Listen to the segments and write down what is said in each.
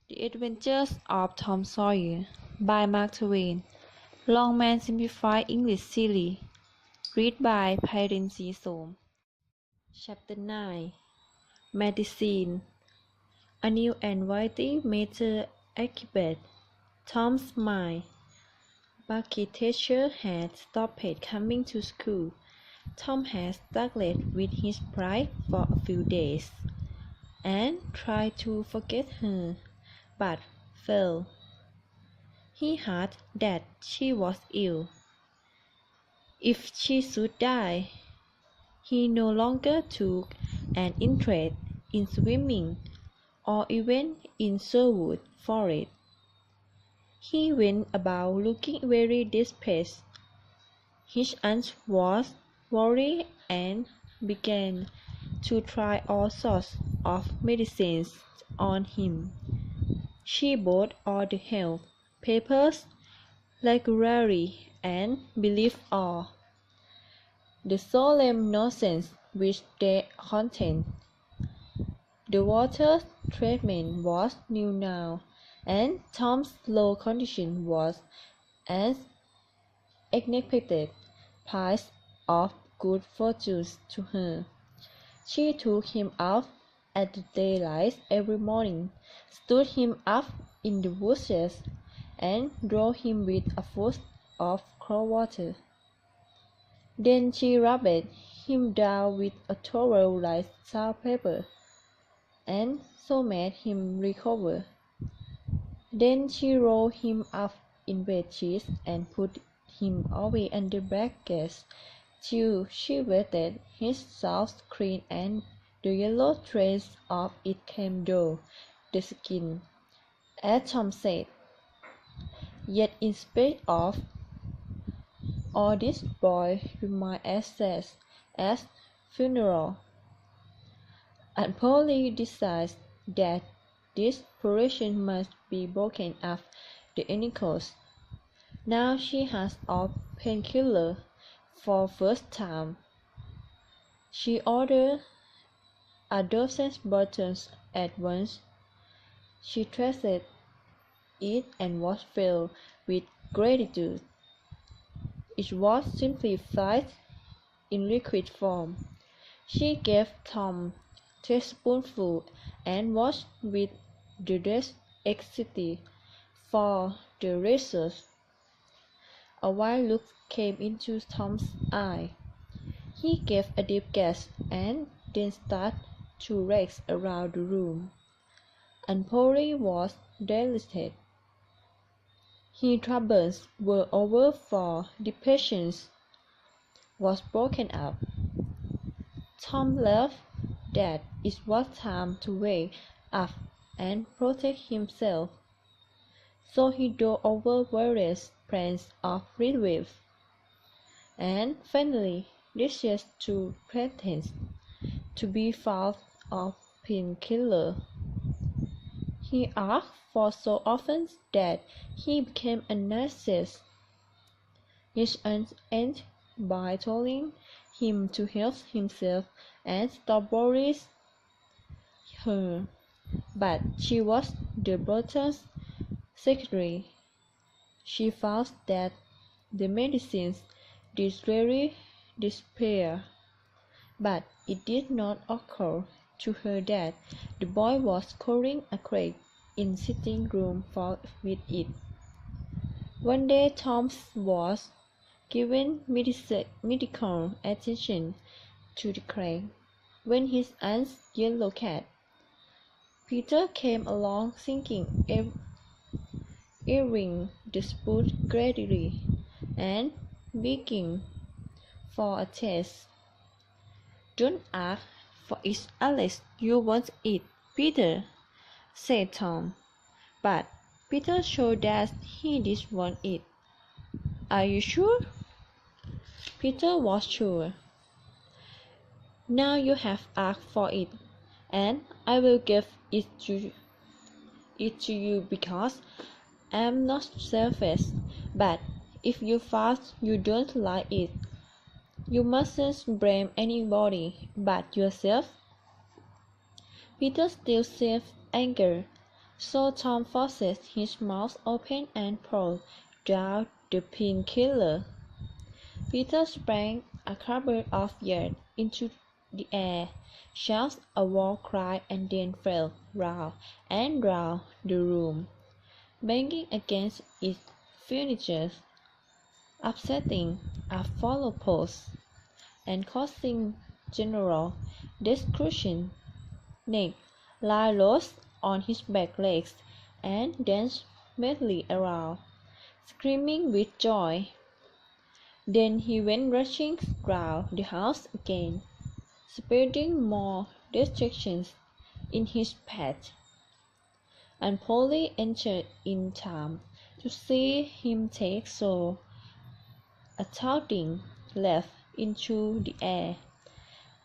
The Adventures of Tom Sawyer by Mark Twain. Longman Simplified English Series. Read by Pairin Srisom. Chapter 9. Medicine. A new and variety method occupied Tom's mind. Bucky teacher had stopped coming to school. Tom had struggled with his pride for a few days, and tried to forget her, but failed. He heard that she was ill. If she should die, he no longer took an interest in swimming or even in Sherwood Forest. He went about looking very distressed. His aunt was worried and began to try all sorts of medicines on him. She bought all the health papers, library, and believed all the solemn nonsense which they contained. The water treatment was new now, and Tom's low condition was an unexpected piece of good fortune to her. She took him out at the daylight every morning, stood him up in the bushes, and drove him with a foot of cold water. Then she rubbed him down with a towel like sandpaper, and so made him recover. Then she rolled him up in bed sheets and put him away under blankets till she wetted his soft skin and the yellow trace of it came through the skin, as Tom said. Yet in spite of all this, boy remained as sad as funeral, and Polly decided that this operation must be broken up at any cost. Now she has all painkiller for first time. She ordered a dozen bottles at once. She trusted it and was filled with gratitude. It was simplified in liquid form. She gave Tom a teaspoonful and watched with dreadful anxiety for the result. A wild look came into Tom's eye. He gave a deep gasp and then started to race around the room. And Polly was delighted. His troubles were over, for the patient was broken up. Tom loved that it was time to wake up and protect himself, so he thought over various plans of relief, and finally decided to pretend to be fond of painkiller. He asked for so often that he became anxious. His aunt ended by telling him to help himself and stop worrying her, but she was the brother's secretary. She found that the medicines did really despair, but it did not occur to her that the boy was scoring a crack in sitting room with it. One day Tom was giving medical attention to the crack when his aunt's yellow cat, Peter, came along singing, earring the spoon greedily, and begging for a taste. "Don't ask for it unless you want it, Peter," said Tom. But Peter showed that he did want it. "Are you sure?" Peter was sure. "Now you have asked for it, and I will give it to you because I am not selfish. But if you find you don't like it, you mustn't blame anybody but yourself." Peter still seemed angry, So Tom forced his mouth open and poured down the painkiller. Peter sprang a cupboard of yarn into the air, shouted a war cry, and then fell round and round the room, banging against its furniture, upsetting a fellow post, and causing general destruction. Nick lay lost on his back legs and danced madly around, screaming with joy. Then he went rushing round the house again, spreading more destructions in his path, and Polly entered in time to see him take so a touting leap into the air,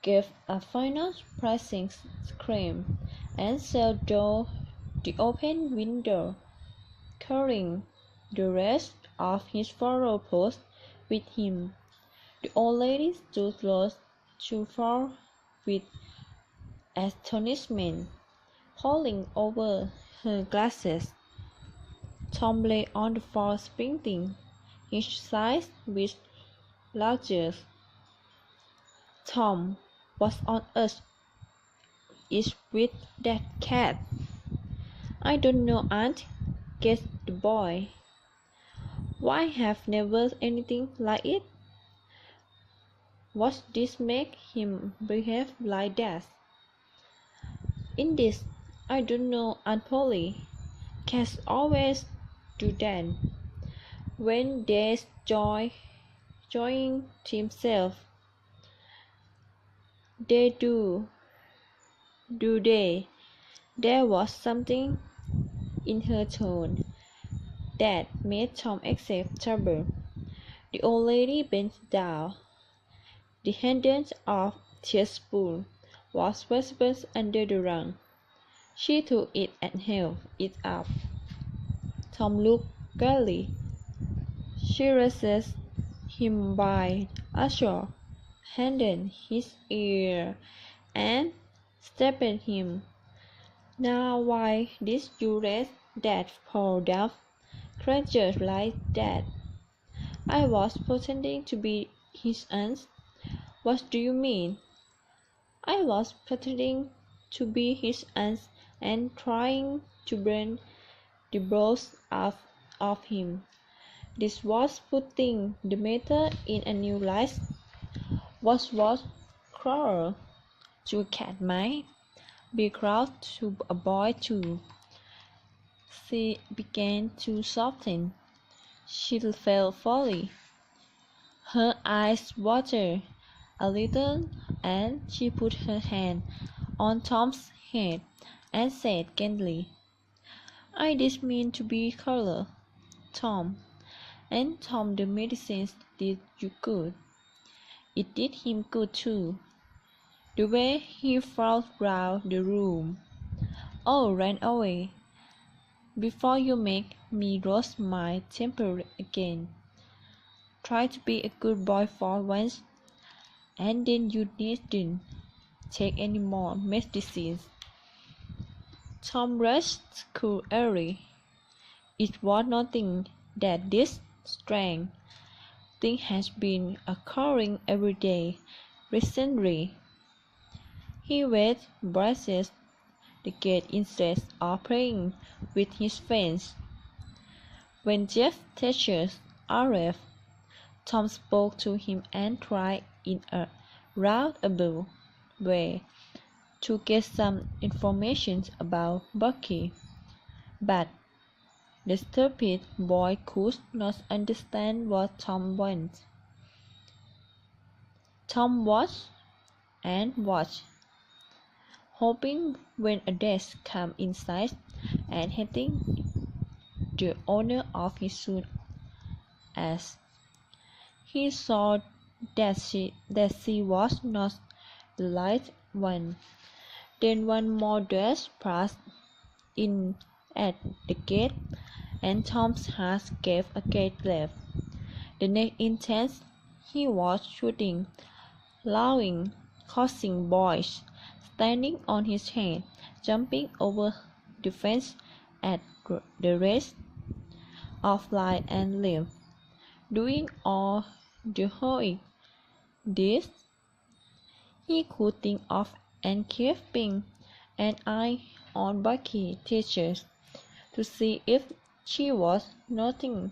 gave a final surprising scream, and sailed through the open window, carrying the rest of his fellow post with him. The old lady stood lost to fall with astonishment, holding over her glasses. Tom lay on the floor sprinting, his sides with larger. Tom, what on earth is with that cat? I don't know, aunt, guessed the boy. Why have never anything like it? What did make him behave like that? In this, I don't know, Aunt Polly. Cats always do that. When they enjoying themselves, they do they? There was something in her tone that made Tom accept trouble. The old lady bent down. The handle of teaspoon was visible under the rug. She took it and held it up. Tom looked gaily. She raised him by a short, handed his ear, and stabbed him. Now why did you raise that poor dumb creature like that? I was pretending to be his aunt. What do you mean? I was pretending to be his aunt and trying to bring the blows out of him. This was putting the matter in a new light. What was cruel to a cat might be cruel to a boy too. She began to soften. She felt folly. Her eyes watered a little, and she put her hand on Tom's head and said gently, I didn't mean to be cruel, Tom. And Tom, the medicine did you good. It did him good too. The way he felt round the room. Oh, ran away. Before you make me lose my temper again. Try to be a good boy for once, and then you needn't take any more medicines. Tom rushed coolly. It was nothing that this strange thing has been occurring every day recently. He waved brushes the gate instead of playing with his friends. When Jeff Thatcher arrived, Tom spoke to him and tried in a roundabout way to get some information about Bucky, but the stupid boy could not understand what Tom wanted. Tom watched and watched, hoping when a desk came in sight and hating the owner of his soon as he saw that she was not the right one. Then one more desk passed in at the gate, and Tom's heart gave a great leap. The next instant he was shooting, laughing, causing boys standing on his head, jumping over the fence at the rest of life and limb, doing all the heroic deeds he could think of and keeping an eye on Bucky's teachers to see if she was noticing.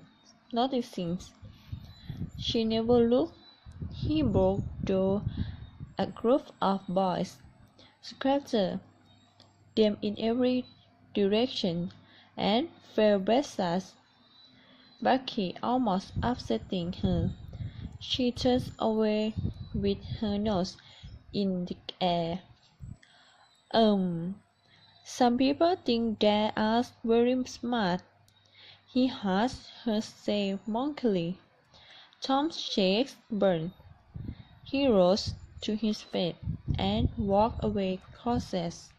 She never looked. He broke through a group of boys, scattered them in every direction, and fell backwards. Bucky almost upsetting her. She turned away with her nose in the air. Some people think they are very smart, he heard her say mockingly. Tom's cheeks burned. He rose to his feet and walked away cautious.